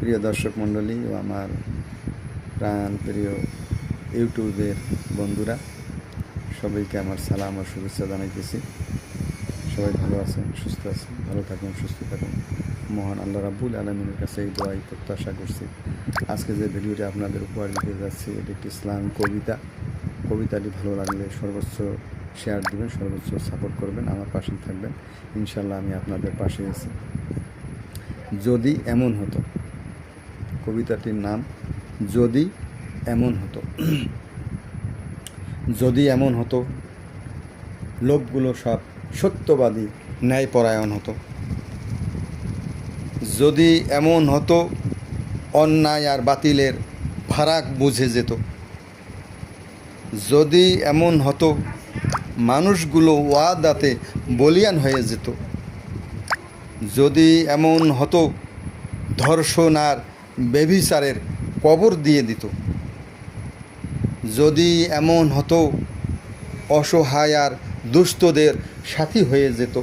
প্রিয় দর্শক মণ্ডলী ও আমার প্রাণ প্রিয় ইউটিউবের বন্ধুরা, সবাইকে আমার সালাম ও শুভেচ্ছা জানাইতেছি। সবাই ভালো আছেন, সুস্থ আছেন, ভালো থাকুন, সুস্থ থাকুন। মহান আল্লাহ রাব্বুল আলামিনের কাছে এই দোয়াই প্রত্যাশা করছি। আজকে যে ভিডিওটি আপনাদের উপহার দিতে যাচ্ছি, এটি একটি ইসলাম কবিতা। কবিতাটি ভালো লাগলে সর্বোচ্চ শেয়ার দেবেন, সর্বোচ্চ সাপোর্ট করবেন, আমার পাশে থাকবেন। ইনশাল্লাহ আমি আপনাদের পাশে আছি। যদি এমন হতো, কবিতাটির নাম যদি এমন হতো। যদি এমন হতো, লোকগুলো সব সত্যবাদী, ন্যায়পরায়ণ হতো। যদি এমন হতো, অন্যায় আর বাতিলের ফারাক বুঝে যেত। যদি এমন হতো, মানুষগুলো ওয়াদাতে বলিয়ান হয়ে যেত। যদি এমন হতো, ধর্ষণ আর ব্যভিচারের কবর দিয়ে দিত। যদি এমন হতো, অসহায় আর দুস্থদের সাথী হয়ে যেত।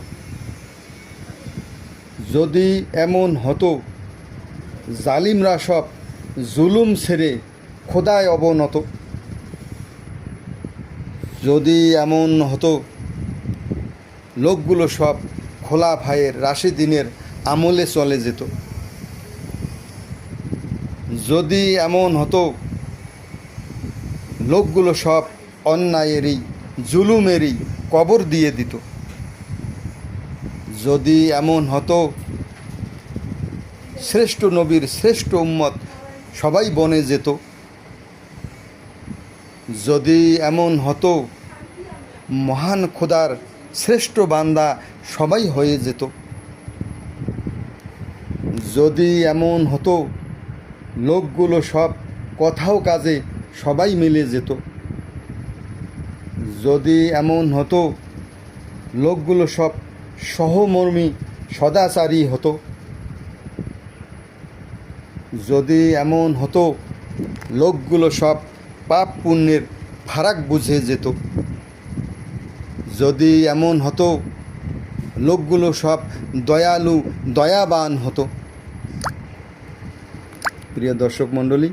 যদি এমন হতো, জালিমরা সব জুলুম ছেড়ে খোদায় অবনত। যদি এমন হতো, লোকগুলো সব খোলাফায়ের রাশিদিনের আমলে চলে যেত। যদি এমন হতো, লোকগুলো সব অন্যায়েরই জুলুমেরই কবর দিয়ে দিত। যদি এমন হতো, শ্রেষ্ঠ নবীর শ্রেষ্ঠ উম্মত সবাই বনে যেত। যদি এমন হতো, মহান খোদার শ্রেষ্ঠ বান্দা সবাই হয়ে যেত। যদি এমন হতো, লোকগুলো সব কথাও কাজে সবাই মিলে যেত। যদি এমন হতো, লোকগুলো সব সহমর্মী সদাচারী হতো। যদি এমন হতো, লোকগুলো সব পাপ পুণ্যের ফারাক বুঝে যেত। যদি এমন হতো, লোকগুলো সব দয়ালু দয়াবান হতো। প্রিয় দর্শক মণ্ডলী,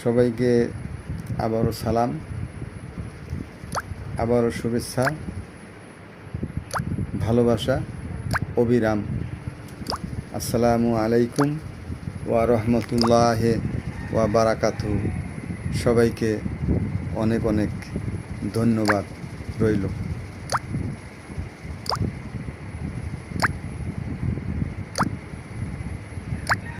সবাইকে আবারও সালাম, আবারও শুভেচ্ছা, ভালোবাসা, অবিরাম। আসসালামু আলাইকুম ওয়া রাহমাতুল্লাহি ওয়া বারাকাতুহু। সবাইকে অনেক অনেক ধন্যবাদ রইল।